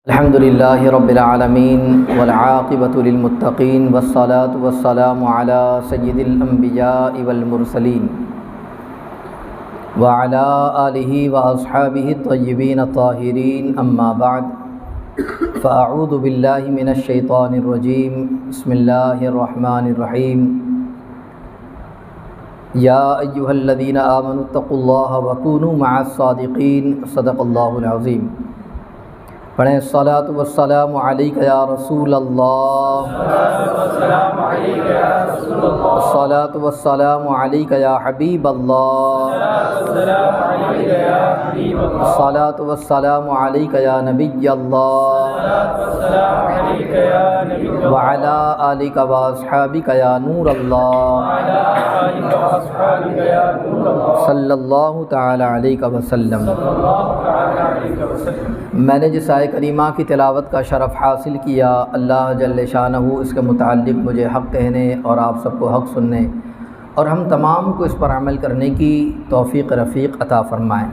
الحمد للہ رب العالمین والعاقبۃ للمتقین والصلاة والسلام علی سید الانبیاء والمرسلین وعلی آلہ واصحابہ الطیبین الطاہرین اما بعد فاعوذ باللہ من الشیطان الرجیم بسم اللہ الرحمن الرحیم یا ایہا الذین آمنوا اتقوا اللہ وکونوا مع الصادقین صدق اللہ العظیم۔ پڑھیں الصلاۃ والسلام علیک یا رسول اللہ، الصلاۃ والسلام علیک یا حبیب اللہ، الصلاۃ والسلام علیک یا نبی اللہ وعلی آلک واصحابک یا نور اللہ صلی اللہ تعالی علیہ وسلم۔ میں نے جس آیت کریمہ کی تلاوت کا شرف حاصل کیا، اللہ جل شانہ اس کے متعلق مجھے حق کہنے اور آپ سب کو حق سننے اور ہم تمام کو اس پر عمل کرنے کی توفیق رفیق عطا فرمائیں۔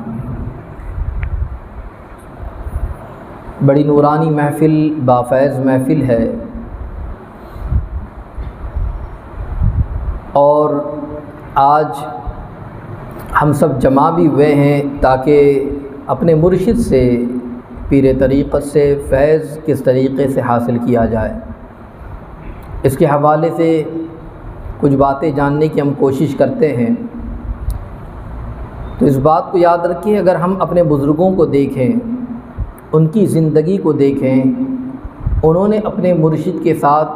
بڑی نورانی محفل، بافیض محفل ہے، اور آج ہم سب جمع بھی ہوئے ہیں تاکہ اپنے مرشد سے، پیر طریقت سے فیض کس طریقے سے حاصل کیا جائے، اس کے حوالے سے کچھ باتیں جاننے کی ہم کوشش کرتے ہیں۔ تو اس بات کو یاد رکھیں، اگر ہم اپنے بزرگوں کو دیکھیں، ان کی زندگی کو دیکھیں، انہوں نے اپنے مرشد کے ساتھ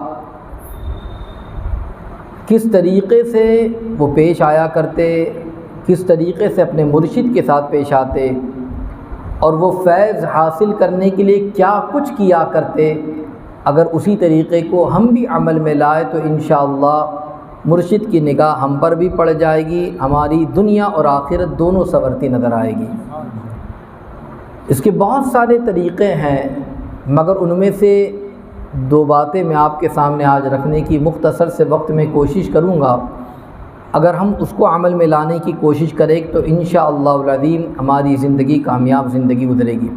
کس طریقے سے وہ پیش آیا کرتے، کس طریقے سے اپنے مرشد کے ساتھ پیش آتے، اور وہ فیض حاصل کرنے کے لیے کیا کچھ کیا کرتے، اگر اسی طریقے کو ہم بھی عمل میں لائے تو انشاءاللہ مرشد کی نگاہ ہم پر بھی پڑ جائے گی، ہماری دنیا اور آخرت دونوں سنورتی نظر آئے گی۔ اس کے بہت سارے طریقے ہیں، مگر ان میں سے دو باتیں میں آپ کے سامنے آج رکھنے کی مختصر سے وقت میں کوشش کروں گا۔ اگر ہم اس کو عمل میں لانے کی کوشش کریں تو انشاءاللہ العظیم ہماری زندگی کامیاب زندگی گزرے گی۔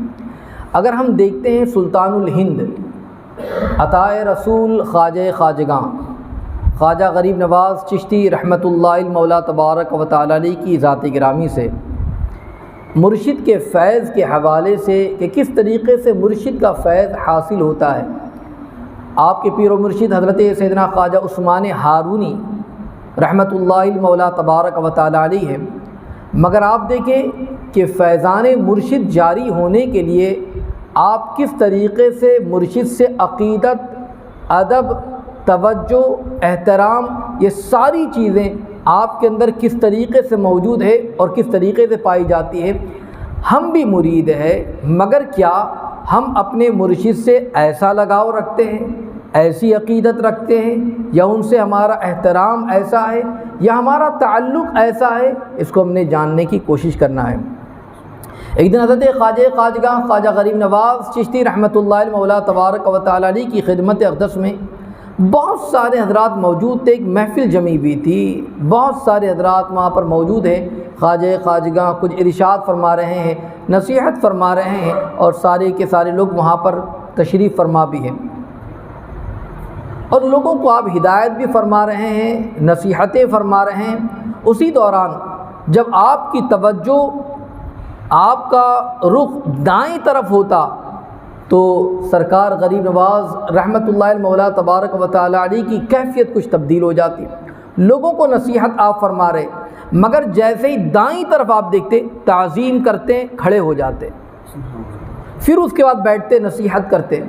اگر ہم دیکھتے ہیں سلطان الہند عطائے رسول خواجہ خواجگاں خواجہ غریب نواز چشتی رحمۃ اللہ مولا تبارک و تعالی علیہ کی ذات گرامی سے مرشد کے فیض کے حوالے سے کہ کس طریقے سے مرشد کا فیض حاصل ہوتا ہے، آپ کے پیر و مرشد حضرت سیدنا خواجہ عثمان ہارونی رحمۃ اللہ مولا تبارک و تعالی علیہ ہے، مگر آپ دیکھیں کہ فیضان مرشد جاری ہونے کے لیے آپ کس طریقے سے مرشد سے عقیدت، ادب، توجہ، احترام، یہ ساری چیزیں آپ کے اندر کس طریقے سے موجود ہے اور کس طریقے سے پائی جاتی ہے۔ ہم بھی مرید ہیں، مگر کیا ہم اپنے مرشد سے ایسا لگاؤ رکھتے ہیں، ایسی عقیدت رکھتے ہیں، یا ان سے ہمارا احترام ایسا ہے، یا ہمارا تعلق ایسا ہے؟ اس کو ہم نے جاننے کی کوشش کرنا ہے۔ ایک دن حضرت خواجہ خواجگاں خواجہ غریب نواز چشتی رحمۃ اللہ مولا تبارک و تعالی علیہ کی خدمت اقدس میں بہت سارے حضرات موجود تھے، ایک محفل جمی ہوئی تھی، بہت سارے حضرات وہاں پر موجود ہیں، خواجہ خواجگاں کچھ ارشاد فرما رہے ہیں، نصیحت فرما رہے ہیں، اور سارے کے سارے لوگ وہاں پر تشریف فرما بھی ہیں، اور لوگوں کو آپ ہدایت بھی فرما رہے ہیں، نصیحتیں فرما رہے ہیں۔ اسی دوران جب آپ کی توجہ، آپ کا رخ دائیں طرف ہوتا تو سرکار غریب نواز رحمۃ اللہ مولا تبارک و تعالی علیہ کی کیفیت کچھ تبدیل ہو جاتی۔ لوگوں کو نصیحت آپ فرما رہے، مگر جیسے ہی دائیں طرف آپ دیکھتے تعظیم کرتے، کھڑے ہو جاتے، پھر اس کے بعد بیٹھتے، نصیحت کرتے،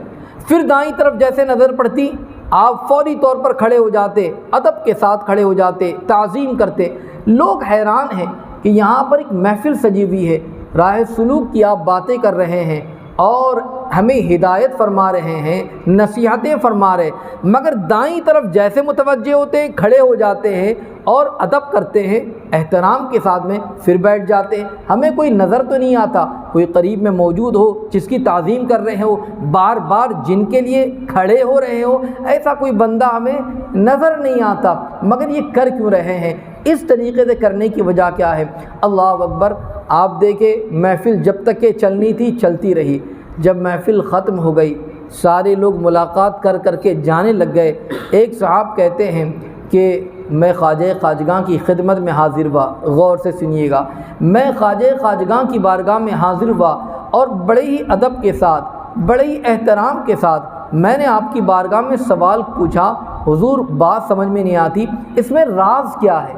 پھر دائیں طرف جیسے نظر پڑتی آپ فوری طور پر کھڑے ہو جاتے، ادب کے ساتھ کھڑے ہو جاتے، تعظیم کرتے۔ لوگ حیران ہیں کہ یہاں پر ایک محفل سجی ہوئی ہے، راہ سلوک کی آپ باتیں کر رہے ہیں اور ہمیں ہدایت فرما رہے ہیں، نصیحتیں فرما رہے، مگر دائیں طرف جیسے متوجہ ہوتے ہیں کھڑے ہو جاتے ہیں اور ادب کرتے ہیں، احترام کے ساتھ میں پھر بیٹھ جاتے ہیں۔ ہمیں کوئی نظر تو نہیں آتا، کوئی قریب میں موجود ہو جس کی تعظیم کر رہے ہو، بار بار جن کے لیے کھڑے ہو رہے ہو، ایسا کوئی بندہ ہمیں نظر نہیں آتا، مگر یہ کر کیوں رہے ہیں؟ اس طریقے سے کرنے کی وجہ کیا ہے؟ اللہ اکبر۔ آپ دیکھیں محفل جب تک کہ چلنی تھی چلتی رہی، جب محفل ختم ہو گئی سارے لوگ ملاقات کر کر کے جانے لگ گئے، ایک صاحب کہتے ہیں کہ میں خواجہ خواجگاں کی خدمت میں حاضر ہوا، غور سے سنیے گا، میں خواجہ خواجگاں کی بارگاہ میں حاضر ہوا اور بڑے ہی ادب کے ساتھ، بڑے ہی احترام کے ساتھ میں نے آپ کی بارگاہ میں سوال پوچھا، حضور بات سمجھ میں نہیں آتی، اس میں راز کیا ہے،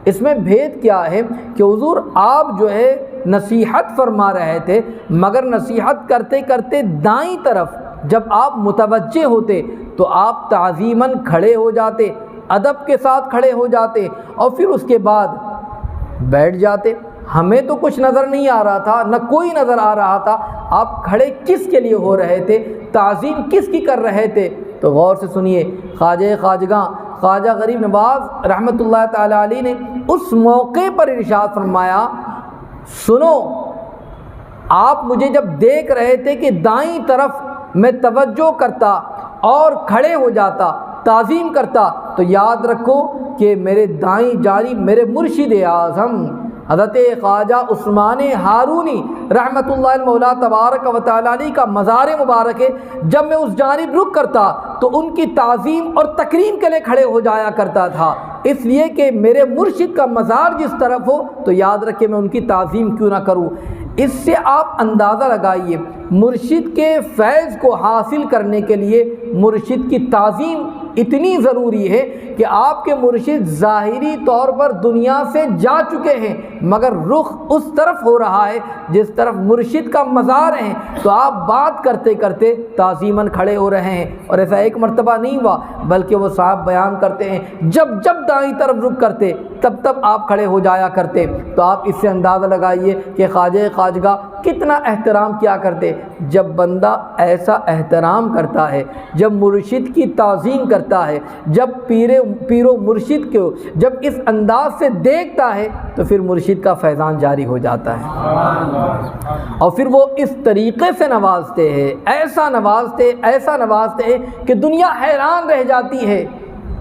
اس میں بھید کیا ہے کہ حضور آپ جو ہے نصیحت فرما رہے تھے، مگر نصیحت کرتے کرتے دائیں طرف جب آپ متوجہ ہوتے تو آپ تعظیماً کھڑے ہو جاتے، ادب کے ساتھ کھڑے ہو جاتے اور پھر اس کے بعد بیٹھ جاتے۔ ہمیں تو کچھ نظر نہیں آ رہا تھا، نہ کوئی نظر آ رہا تھا، آپ کھڑے کس کے لیے ہو رہے تھے، تعظیم کس کی کر رہے تھے؟ تو غور سے سنیے، خواجہ خواجگاں خواجہ غریب نواز رحمۃ اللہ تعالی علیہ نے اس موقع پر ارشاد فرمایا، سنو، آپ مجھے جب دیکھ رہے تھے کہ دائیں طرف میں توجہ کرتا اور کھڑے ہو جاتا، تعظیم کرتا، تو یاد رکھو کہ میرے دائیں جانب میرے مرشد اعظم حضرت خواجہ عثمان ہارونی رحمۃ اللہ المولا تبارک و تعالی علیہ کا مزار مبارک ہے، جب میں اس جانب رخ کرتا تو ان کی تعظیم اور تکریم کے لیے کھڑے ہو جایا کرتا تھا، اس لیے کہ میرے مرشد کا مزار جس طرف ہو تو یاد رکھے میں ان کی تعظیم کیوں نہ کروں۔ اس سے آپ اندازہ لگائیے مرشد کے فیض کو حاصل کرنے کے لیے مرشد کی تعظیم اتنی ضروری ہے کہ آپ کے مرشد ظاہری طور پر دنیا سے جا چکے ہیں مگر رخ اس طرف ہو رہا ہے جس طرف مرشد کا مزار ہے، تو آپ بات کرتے کرتے تعظیماً کھڑے ہو رہے ہیں۔ اور ایسا ایک مرتبہ نہیں ہوا بلکہ وہ صاحب بیان کرتے ہیں جب جب دائیں طرف رخ کرتے تب تب آپ کھڑے ہو جایا کرتے۔ تو آپ اس سے اندازہ لگائیے کہ خواجہ خواجگاہ کتنا احترام کیا کرتے۔ جب بندہ ایسا احترام کرتا ہے، جب مرشد کی تعظیم کرتا ہے، جب پیر و مرشد کو جب اس انداز سے دیکھتا ہے تو پھر مرشد کا فیضان جاری ہو جاتا ہے اور پھر وہ اس طریقے سے نوازتے ہیں، ایسا نوازتے ہیں کہ دنیا حیران رہ جاتی ہے،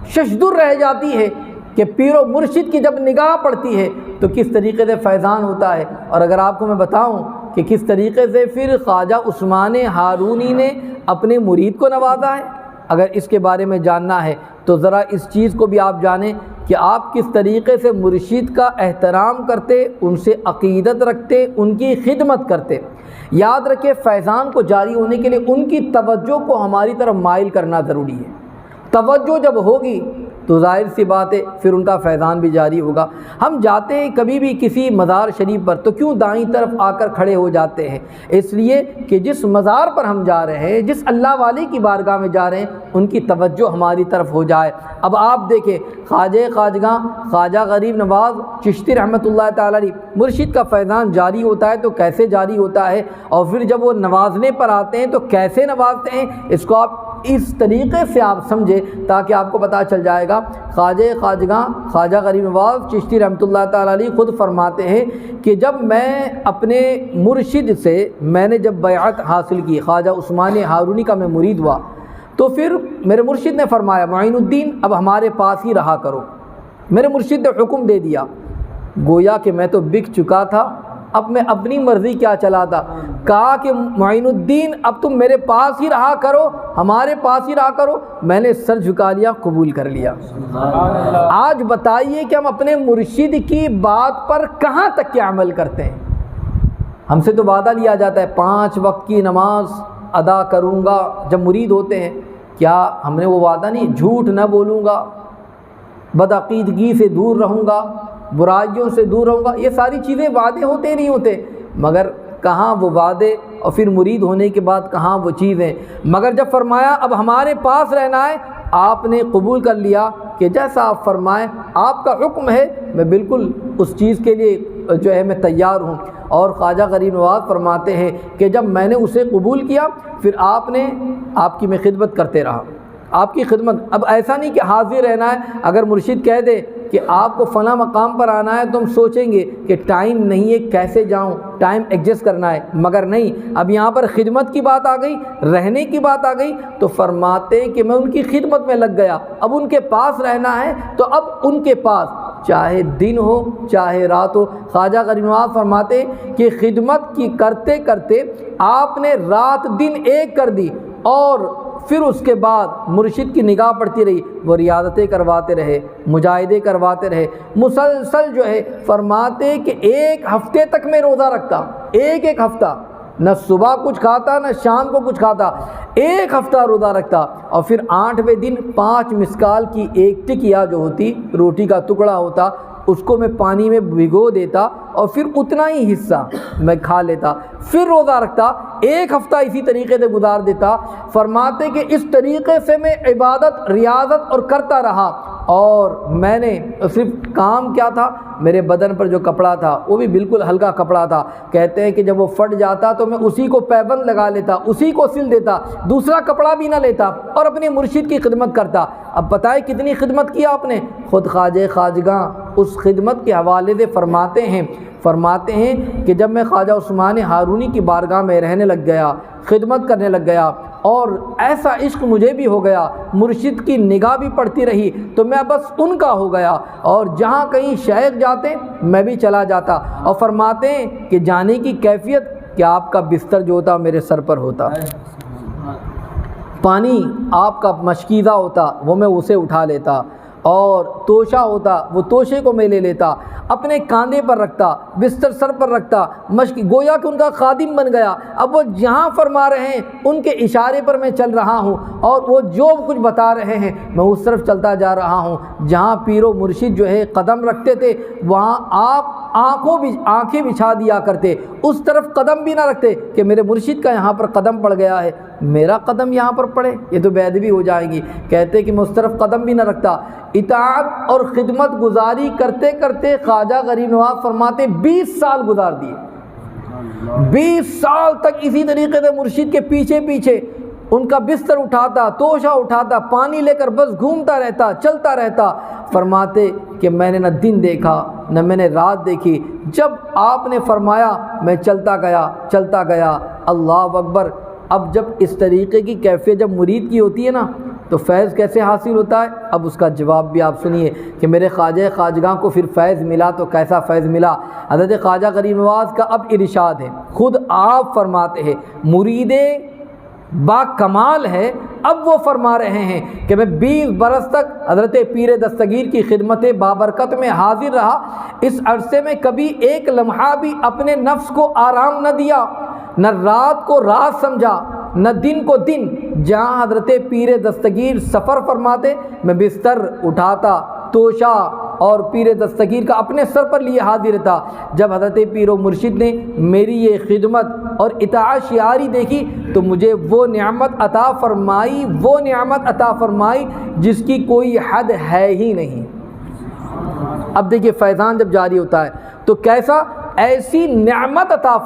ششدر رہ جاتی ہے کہ پیر و مرشد کی جب نگاہ پڑتی ہے تو کس طریقے سے فیضان ہوتا ہے۔ اور اگر آپ کو میں بتاؤں کہ کس طریقے سے پھر خواجہ عثمان ہارونی نے اپنے مرید کو نوازا ہے، اگر اس کے بارے میں جاننا ہے تو ذرا اس چیز کو بھی آپ جانیں کہ آپ کس طریقے سے مرشد کا احترام کرتے، ان سے عقیدت رکھتے، ان کی خدمت کرتے۔ یاد رکھیں فیضان کو جاری ہونے کے لیے ان کی توجہ کو ہماری طرف مائل کرنا ضروری ہے۔ توجہ جب ہوگی تو ظاہر سی بات ہے پھر ان کا فیضان بھی جاری ہوگا۔ ہم جاتے ہیں کبھی بھی کسی مزار شریف پر تو کیوں دائیں طرف آ کر کھڑے ہو جاتے ہیں؟ اس لیے کہ جس مزار پر ہم جا رہے ہیں، جس اللہ والے کی بارگاہ میں جا رہے ہیں، ان کی توجہ ہماری طرف ہو جائے۔ اب آپ دیکھیں خواجہ خواجگاں خواجہ غریب نواز چشتی رحمۃ اللہ تعالی علیہ مرشد کا فیضان جاری ہوتا ہے تو کیسے جاری ہوتا ہے، اور پھر جب وہ نوازنے پر آتے ہیں تو کیسے نوازتے ہیں، اس کو آپ اس طریقے سے آپ سمجھے تاکہ آپ کو پتہ چل جائے گا۔ خواجہ خواجگاں خواجہ غریب نواز چشتی رحمۃ اللہ تعالی علیہ خود فرماتے ہیں کہ جب میں اپنے مرشد سے میں نے جب بیعت حاصل کی، خواجہ عثمان ہارونی کا میں مرید ہوا، تو پھر میرے مرشد نے فرمایا معین الدین اب ہمارے پاس ہی رہا کرو۔ میرے مرشد نے حکم دے دیا، گویا کہ میں تو بک چکا تھا، اب میں اپنی مرضی کیا چلاتا، کہا کہ معین الدین اب تم میرے پاس ہی رہا کرو، ہمارے پاس ہی رہا کرو۔ میں نے سر جھکا لیا، قبول کر لیا۔ آج بتائیے کہ ہم اپنے مرشد کی بات پر کہاں تک کے عمل کرتے ہیں؟ ہم سے تو وعدہ لیا جاتا ہے 5 وقت کی نماز ادا کروں گا جب مرید ہوتے ہیں، کیا ہم نے وہ وعدہ نہیں، جھوٹ نہ بولوں گا، بدعقیدگی سے دور رہوں گا، برائیوں سے دور رہوں گا، یہ ساری چیزیں وعدے ہوتے نہیں ہوتے، مگر کہاں وہ وعدے اور پھر مرید ہونے کے بعد کہاں وہ چیزیں۔ مگر جب فرمایا اب ہمارے پاس رہنا ہے، آپ نے قبول کر لیا کہ جیسا آپ فرمائیں، آپ کا حکم ہے، میں بالکل اس چیز کے لیے جو ہے میں تیار ہوں۔ اور خواجہ غریب نواز فرماتے ہیں کہ جب میں نے اسے قبول کیا پھر آپ کی میں خدمت کرتے رہا، آپ کی خدمت۔ اب ایسا نہیں کہ حاضر رہنا ہے، اگر مرشد کہہ دے کہ آپ کو فلاں مقام پر آنا ہے تو ہم سوچیں گے کہ ٹائم نہیں ہے، کیسے جاؤں، ٹائم ایڈجسٹ کرنا ہے، مگر نہیں، اب یہاں پر خدمت کی بات آ گئی، رہنے کی بات آ گئی، تو فرماتے کہ میں ان کی خدمت میں لگ گیا، اب ان کے پاس رہنا ہے تو اب ان کے پاس چاہے دن ہو چاہے رات ہو۔ خواجہ غریب نواز فرماتے کہ خدمت کی کرتے کرتے آپ نے رات دن ایک کر دی، اور پھر اس کے بعد مرشد کی نگاہ پڑتی رہی، وہ ریاضتیں کرواتے رہے، مجاہدے کرواتے رہے، مسلسل جو ہے فرماتے کہ ایک ہفتے تک میں روزہ رکھتا، ایک ہفتہ، نہ صبح کچھ کھاتا نہ شام کو کچھ کھاتا، ایک ہفتہ روزہ رکھتا، اور پھر 8ویں دن 5 مسکال کی ایک ٹکیا جو ہوتی، روٹی کا ٹکڑا ہوتا، اس کو میں پانی میں بھگو دیتا اور پھر اتنا ہی حصہ میں کھا لیتا، پھر روزہ رکھتا، ایک ہفتہ اسی طریقے سے گزار دیتا۔ فرماتے کہ اس طریقے سے میں عبادت ریاضت اور کرتا رہا، اور میں نے صرف کام کیا تھا، میرے بدن پر جو کپڑا تھا وہ بھی بالکل ہلکا کپڑا تھا، کہتے ہیں کہ جب وہ پھٹ جاتا تو میں اسی کو پیبند لگا لیتا، اسی کو سل دیتا، دوسرا کپڑا بھی نہ لیتا، اور اپنے مرشد کی خدمت کرتا۔ اب بتائیں کتنی خدمت کی آپ نے۔ خود خواجہ خواجگاں اس خدمت کے حوالے سے فرماتے ہیں کہ جب میں خواجہ عثمان ہارونی کی بارگاہ میں رہنے لگ گیا، خدمت کرنے لگ گیا، اور ایسا عشق مجھے بھی ہو گیا، مرشد کی نگاہ بھی پڑتی رہی، تو میں بس ان کا ہو گیا، اور جہاں کہیں شیخ جاتے میں بھی چلا جاتا۔ اور فرماتے ہیں کہ جانے کی کیفیت کہ آپ کا بستر جو ہوتا میرے سر پر ہوتا، پانی آپ کا مشکیزہ ہوتا وہ میں اسے اٹھا لیتا، اور توشہ ہوتا وہ توشے کو میں لے لیتا، اپنے کاندھے پر رکھتا، بستر سر پر رکھتا، گویا کہ ان کا خادم بن گیا۔ اب وہ جہاں فرما رہے ہیں ان کے اشارے پر میں چل رہا ہوں، اور وہ جو کچھ بتا رہے ہیں میں اس طرف چلتا جا رہا ہوں۔ جہاں پیر و مرشد جو ہے قدم رکھتے تھے وہاں آپ آنکھیں بچھا دیا کرتے، اس طرف قدم بھی نہ رکھتے کہ میرے مرشد کا یہاں پر قدم پڑ گیا ہے، میرا قدم یہاں پر پڑے، یہ تو بے ادبی ہو جائے گی۔ کہتے کہ میں اس طرف قدم بھی نہ رکھتا۔ اطاعت اور خدمت گزاری کرتے کرتے خواجہ غریب نواز فرماتے 20 سال گزار دیے، 20 سال تک اسی طریقے سے مرشد کے پیچھے پیچھے ان کا بستر اٹھاتا، توشہ اٹھاتا، پانی لے کر بس گھومتا رہتا، چلتا رہتا۔ فرماتے کہ میں نے نہ دن دیکھا نہ میں نے رات دیکھی، جب آپ نے فرمایا میں چلتا گیا۔ اللہ اکبر۔ اب جب اس طریقے کی کیفیت جب مرید کی ہوتی ہے نا تو فیض کیسے حاصل ہوتا ہے؟ اب اس کا جواب بھی آپ سنیے کہ میرے خواجہ خواجگاں کو پھر فیض ملا تو کیسا فیض ملا۔ حضرت خواجہ غریب نواز کا اب ارشاد ہے، خود آپ فرماتے ہیں مرید با کمال ہے، اب وہ فرما رہے ہیں کہ میں 20 برس تک حضرت پیر دستگیر کی خدمت بابرکت میں حاضر رہا، اس عرصے میں کبھی ایک لمحہ بھی اپنے نفس کو آرام نہ دیا، نہ رات کو رات سمجھا نہ دن کو دن۔ جہاں حضرت پیر دستگیر سفر فرماتے میں بستر اٹھاتا، توشہ اور پیر دستگیر کا اپنے سر پر لیے حاضر تھا۔ جب حضرت پیر و مرشد نے میری یہ خدمت اور اطاعت شعاری دیکھی تو مجھے وہ نعمت عطا فرمائی جس کی کوئی حد ہے ہی نہیں۔ اب دیکھیے فیضان جب جاری ہوتا ہے تو کیسا، ایسی نعمت عطا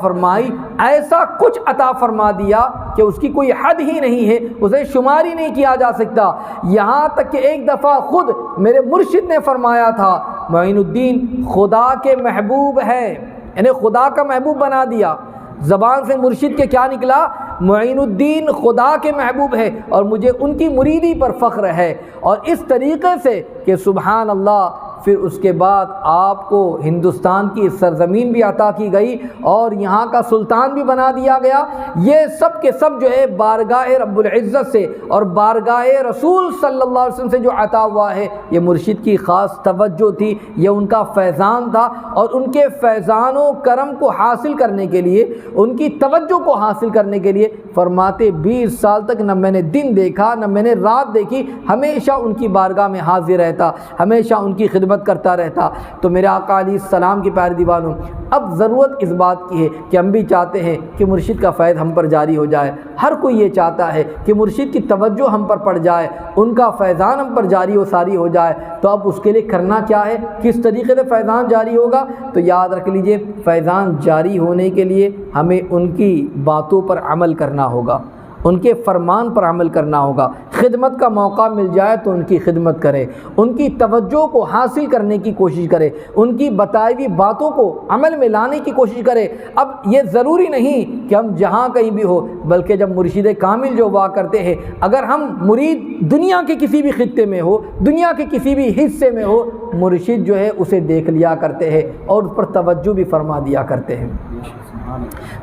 فرمائی، ایسا کچھ عطا فرما دیا کہ اس کی کوئی حد ہی نہیں ہے، اسے شمار ہی نہیں کیا جا سکتا۔ یہاں تک کہ ایک دفعہ خود میرے مرشد نے فرمایا تھا معین الدین خدا کے محبوب ہے، یعنی خدا کا محبوب بنا دیا۔ زبان سے مرشد کے کیا نکلا؟ معین الدین خدا کے محبوب ہے، اور مجھے ان کی مریدی پر فخر ہے۔ اور اس طریقے سے کہ سبحان اللہ، پھر اس کے بعد آپ کو ہندوستان کی سرزمین بھی عطا کی گئی اور یہاں کا سلطان بھی بنا دیا گیا۔ یہ سب کے سب جو ہے بارگاہ رب العزت سے اور بارگاہ رسول صلی اللہ علیہ وسلم سے جو عطا ہوا ہے، یہ مرشد کی خاص توجہ تھی، یہ ان کا فیضان تھا، اور ان کے فیضان و کرم کو حاصل کرنے کے لیے، ان کی توجہ کو حاصل کرنے کے لیے فرماتے 20 سال تک نہ میں نے دن دیکھا نہ میں نے رات دیکھی، ہمیشہ ان کی بارگاہ میں حاضر رہتا، ہمیشہ ان کی خدمت کرتا رہتا۔ تو میرے آقا علیہ السلام کی پیارے دیوانوں، اب ضرورت اس بات کی ہے کہ ہم بھی چاہتے ہیں کہ مرشد کا فیض ہم پر جاری ہو جائے۔ ہر کوئی یہ چاہتا ہے کہ مرشد کی توجہ ہم پر پڑ جائے، ان کا فیضان ہم پر جاری و ساری ہو جائے۔ تو اب اس کے لیے کرنا کیا ہے، کس طریقے سے فیضان جاری ہوگا؟ تو یاد رکھ لیجئے، فیضان جاری ہونے کے لیے ہمیں ان کی باتوں پر عمل کرنا ہوگا۔ ان کے فرمان پر عمل کرنا ہوگا، خدمت کا موقع مل جائے تو ان کی خدمت کرے، ان کی توجہ کو حاصل کرنے کی کوشش کرے، ان کی بتائی ہوئی باتوں کو عمل میں لانے کی کوشش کرے۔ اب یہ ضروری نہیں کہ ہم جہاں کہیں بھی ہو، بلکہ جب مرشد کامل جو ہوا کرتے ہیں، اگر ہم مرید دنیا کے کسی بھی خطے میں ہو، دنیا کے کسی بھی حصے میں ہو، مرشد جو ہے اسے دیکھ لیا کرتے ہیں اور اس پر توجہ بھی فرما دیا کرتے ہیں۔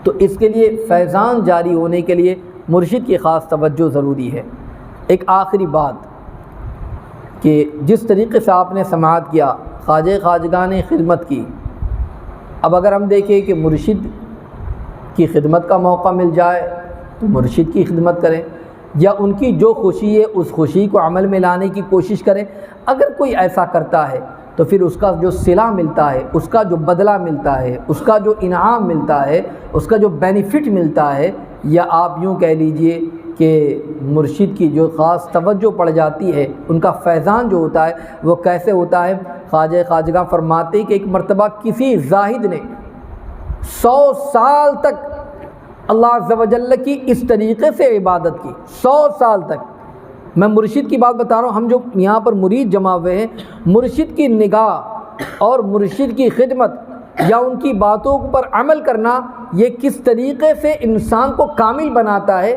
تو اس کے لیے فیضان جاری ہونے کے لیے مرشد کی خاص توجہ ضروری ہے۔ ایک آخری بات کہ جس طریقے سے آپ نے سماعت کیا، خواجہ خواجگاں نے خدمت کی، اب اگر ہم دیکھیں کہ مرشد کی خدمت کا موقع مل جائے تو مرشد کی خدمت کریں، یا ان کی جو خوشی ہے اس خوشی کو عمل میں لانے کی کوشش کریں۔ اگر کوئی ایسا کرتا ہے تو پھر اس کا جو صلہ ملتا ہے، اس کا جو بدلہ ملتا ہے، اس کا جو انعام ملتا ہے، اس کا جو بینیفٹ ملتا ہے، یا آپ یوں کہہ لیجئے کہ مرشد کی جو خاص توجہ پڑ جاتی ہے، ان کا فیضان جو ہوتا ہے وہ کیسے ہوتا ہے۔ خواجہ خواجگاں فرماتے ہیں کہ ایک مرتبہ کسی زاہد نے 100 سال تک اللہ عز و جل کی اس طریقے سے عبادت کی، 100 سال تک۔ میں مرشد کی بات بتا رہا ہوں، ہم جو یہاں پر مرید جمع ہوئے ہیں، مرشد کی نگاہ اور مرشد کی خدمت یا ان کی باتوں پر عمل کرنا، یہ کس طریقے سے انسان کو کامل بناتا ہے،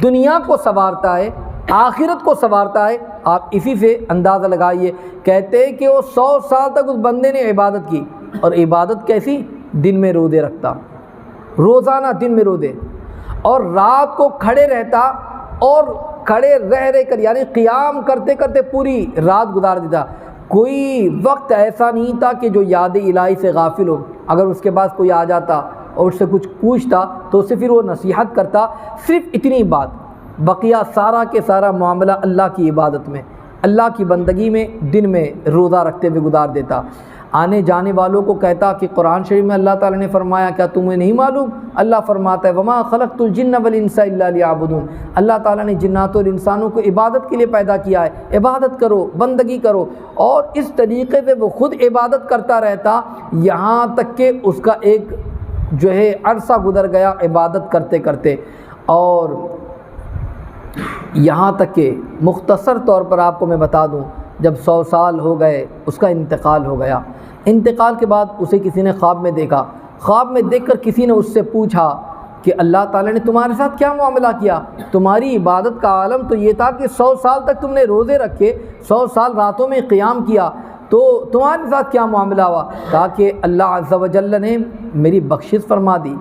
دنیا کو سنوارتا ہے، آخرت کو سنوارتا ہے، آپ اسی سے اندازہ لگائیے۔ کہتے ہیں کہ وہ 100 سال تک اس بندے نے عبادت کی، اور عبادت کیسی؟ دن میں روزے رکھتا، روزانہ دن میں روزے، اور رات کو کھڑے رہتا، اور کھڑے رہ کر یعنی قیام کرتے کرتے پوری رات گزار دیتا۔ کوئی وقت ایسا نہیں تھا کہ جو یاد الہی سے غافل ہو۔ اگر اس کے پاس کوئی آ جاتا اور اس سے کچھ پوچھتا تو اسے پھر وہ نصیحت کرتا، صرف اتنی بات، بقیہ سارا کے سارا معاملہ اللہ کی عبادت میں، اللہ کی بندگی میں، دن میں روزہ رکھتے ہوئے گزار دیتا۔ آنے جانے والوں کو کہتا کہ قرآن شریف میں اللہ تعالیٰ نے فرمایا، کیا تمہیں نہیں معلوم؟ اللہ فرماتا ہے وما خلقت الجن والانس الا لیعبدون، اللہ تعالیٰ نے جنات اور انسانوں کو عبادت کے لیے پیدا کیا ہے، عبادت کرو، بندگی کرو۔ اور اس طریقے سے وہ خود عبادت کرتا رہتا، یہاں تک کہ اس کا ایک جو ہے عرصہ گزر گیا عبادت کرتے کرتے، اور یہاں تک کہ مختصر طور پر آپ کو میں بتا دوں، جب 100 سال ہو گئے اس کا انتقال ہو گیا۔ انتقال کے بعد اسے کسی نے خواب میں دیکھا، خواب میں دیکھ کر کسی نے اس سے پوچھا کہ اللہ تعالیٰ نے تمہارے ساتھ کیا معاملہ کیا؟ تمہاری عبادت کا عالم تو یہ تھا کہ 100 سال تک تم نے روزے رکھے، 100 سال راتوں میں قیام کیا، تو تمہارے ساتھ کیا معاملہ ہوا؟ کہا کہ اللہ عز و جل نے میری بخشش فرما دی،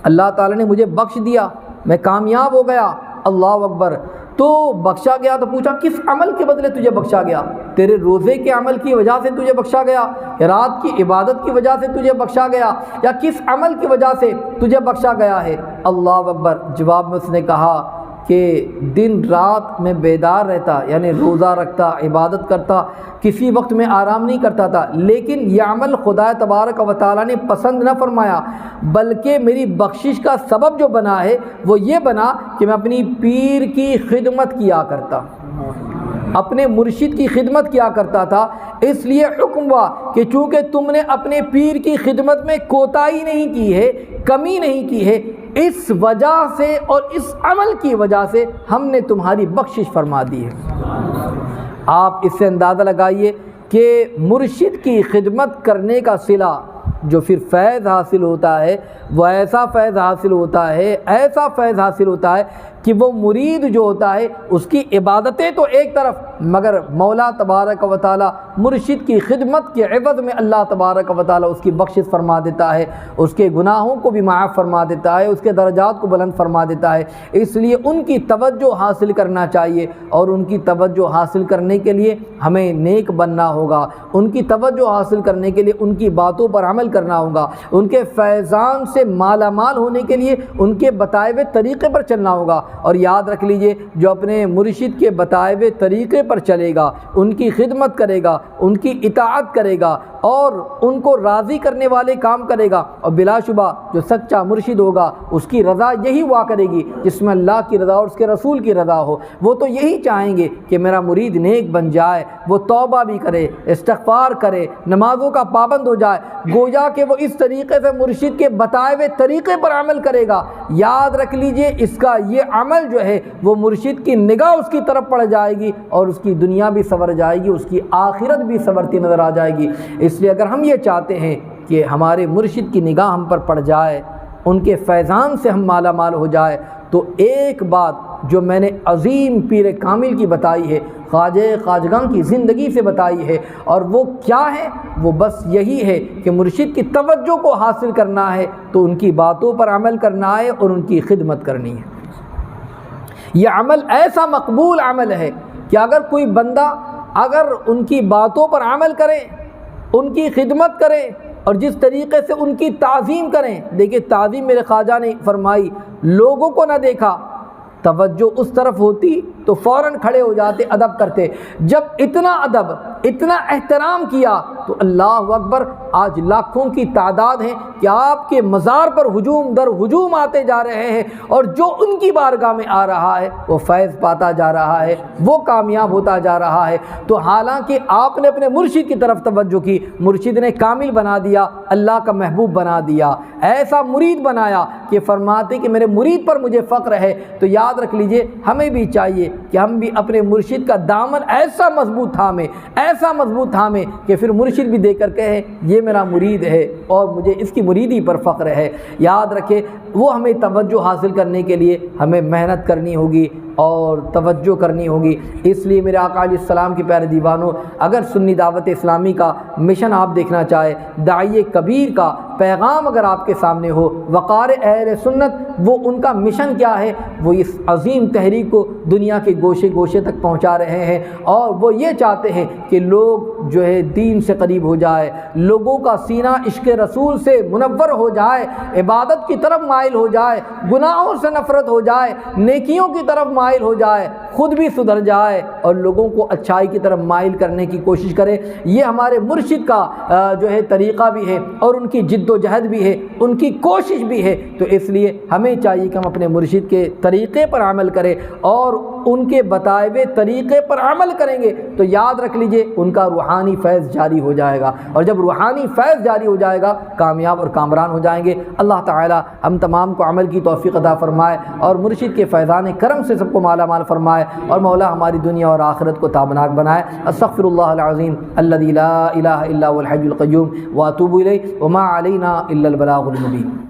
اللہ تعالیٰ نے مجھے بخش دیا، میں کامیاب ہو گیا۔ اللہ اکبر۔ تو بخشا گیا تو پوچھا کس عمل کے بدلے تجھے بخشا گیا؟ تیرے روزے کے عمل کی وجہ سے تجھے بخشا گیا، رات کی عبادت کی وجہ سے تجھے بخشا گیا، یا کس عمل کی وجہ سے تجھے بخشا گیا ہے؟ اللہ اکبر۔ جواب میں اس نے کہا کہ دن رات میں بیدار رہتا، یعنی روزہ رکھتا، عبادت کرتا، کسی وقت میں آرام نہیں کرتا تھا، لیکن یہ عمل خدا تبارک و تعالیٰ نے پسند نہ فرمایا، بلکہ میری بخشش کا سبب جو بنا ہے وہ یہ بنا کہ میں اپنی پیر کی خدمت کیا کرتا، اپنے مرشد کی خدمت کیا کرتا تھا۔ اس لیے حکم ہوا کہ چونکہ تم نے اپنے پیر کی خدمت میں کوتاہی نہیں کی ہے، کمی نہیں کی ہے، اس وجہ سے اور اس عمل کی وجہ سے ہم نے تمہاری بخشش فرما دی ہے۔ آپ اس سے اندازہ لگائیے کہ مرشد کی خدمت کرنے کا صلہ جو پھر فیض حاصل ہوتا ہے، وہ ایسا فیض حاصل ہوتا ہے، ایسا فیض حاصل ہوتا ہے کہ وہ مرید جو ہوتا ہے اس کی عبادتیں تو ایک طرف، مگر مولا تبارک و تعالیٰ مرشد کی خدمت کے عوض میں اللہ تبارک و تعالیٰ اس کی بخشش فرما دیتا ہے، اس کے گناہوں کو بھی معاف فرما دیتا ہے، اس کے درجات کو بلند فرما دیتا ہے۔ اس لیے ان کی توجہ حاصل کرنا چاہیے، اور ان کی توجہ حاصل کرنے کے لیے ہمیں نیک بننا ہوگا، ان کی توجہ حاصل کرنے کے لیے ان کی باتوں پر عمل کرنا ہوگا، ان کے فیضان سے مالا مال ہونے کے لیے ان کے بتائے ہوئے طریقے پر چلنا ہوگا۔ اور یاد رکھ لیجئے، جو اپنے مرشد کے بتائے ہوئے طریقے پر چلے گا، ان کی خدمت کرے گا، ان کی اطاعت کرے گا، اور ان کو راضی کرنے والے کام کرے گا، اور بلا شبہ جو سچا مرشد ہوگا اس کی رضا یہی ہوا کرے گی جس میں اللہ کی رضا اور اس کے رسول کی رضا ہو۔ وہ تو یہی چاہیں گے کہ میرا مرید نیک بن جائے، وہ توبہ بھی کرے، استغفار کرے، نمازوں کا پابند ہو جائے، گویا گا کہ وہ اس طریقے سے مرشد کے بتائے ہوئے طریقے پر عمل کرے گا، یاد رکھ لیجئے اس کا یہ عمل جو ہے وہ مرشد کی نگاہ اس کی طرف پڑ جائے گی اور اس کی دنیا بھی سنور جائے گی، اس کی آخرت بھی سنورتی نظر آ جائے گی۔ اس لیے اگر ہم یہ چاہتے ہیں کہ ہمارے مرشد کی نگاہ ہم پر پڑ جائے، ان کے فیضان سے ہم مالا مال ہو جائے، تو ایک بات جو میں نے عظیم پیر کامل کی بتائی ہے، خواجہ خواجگاں کی زندگی سے بتائی ہے، اور وہ کیا ہے؟ وہ بس یہی ہے کہ مرشد کی توجہ کو حاصل کرنا ہے تو ان کی باتوں پر عمل کرنا ہے اور ان کی خدمت کرنی ہے۔ یہ عمل ایسا مقبول عمل ہے کہ اگر کوئی بندہ اگر ان کی باتوں پر عمل کرے، ان کی خدمت کرے اور جس طریقے سے ان کی تعظیم کریں، دیکھیں تعظیم میرے خواجہ نے فرمائی، لوگوں کو نہ دیکھا، توجہ اس طرف ہوتی تو فوراً کھڑے ہو جاتے، ادب کرتے، جب اتنا ادب اتنا احترام کیا تو اللہ اکبر، آج لاکھوں کی تعداد ہے کہ آپ کے مزار پر ہجوم در ہجوم آتے جا رہے ہیں، اور جو ان کی بارگاہ میں آ رہا ہے وہ فیض پاتا جا رہا ہے، وہ کامیاب ہوتا جا رہا ہے۔ تو حالانکہ آپ نے اپنے مرشد کی طرف توجہ کی، مرشد نے کامل بنا دیا، اللہ کا محبوب بنا دیا، ایسا مرید بنایا کہ فرماتے کہ میرے مرید پر مجھے فخر ہے۔ تو یاد رکھ لیجئے ہمیں بھی چاہیے کہ ہم بھی اپنے مرشد کا دامن ایسا مضبوط تھامیں کہ پھر مرشد بھی دے کر کہے یہ میرا مرید ہے اور مجھے اس کی مریدی پر فخر ہے۔ یاد رکھے وہ ہمیں توجہ حاصل کرنے کے لیے ہمیں محنت کرنی ہوگی اور توجہ کرنی ہوگی۔ اس لیے میرے آقا علیہ السلام کے پیارے دیوانوں، اگر سنی دعوت اسلامی کا مشن آپ دیکھنا چاہے، داعی کبیر کا پیغام اگر آپ کے سامنے ہو، وقار اہل سنت، وہ ان کا مشن کیا ہے؟ وہ اس عظیم تحریک کو دنیا کے گوشے گوشے تک پہنچا رہے ہیں، اور وہ یہ چاہتے ہیں کہ لوگ جو ہے دین سے قریب ہو جائے، لوگوں کا سینہ عشق رسول سے منور ہو جائے، عبادت کی طرف مائل ہو جائے، گناہوں سے نفرت ہو جائے، نیکیوں کی طرف مائل ہو جائے، خود بھی سدھر جائے اور لوگوں کو اچھائی کی طرف مائل کرنے کی کوشش کرے۔ یہ ہمارے مرشد کا جو ہے طریقہ بھی ہے، اور ان کی جد و جہد بھی ہے، ان کی کوشش بھی ہے۔ تو اس لیے ہمیں چاہیے کہ ہم اپنے مرشد کے طریقے پر عمل کریں، اور ان کے بتائے ہوئے طریقے پر عمل کریں گے تو یاد رکھ لیجئے ان کا روحانی فیض جاری ہو جائے گا، اور جب روحانی فیض جاری ہو جائے گا کامیاب اور کامران ہو جائیں گے۔ اللہ تعالی ہم تمام کو عمل کی توفیق عطا فرمائے، اور مرشد کے فیضان کرم سے سب کو مالا مال فرمائے، اور مولا ہماری دنیا اور آخرت کو تابناک بنائے۔ استغفر اللہ العظیم الذی لا الہ الا هو الحی القیوم واتوب الیہ وما علینا الا البلاغ المبین۔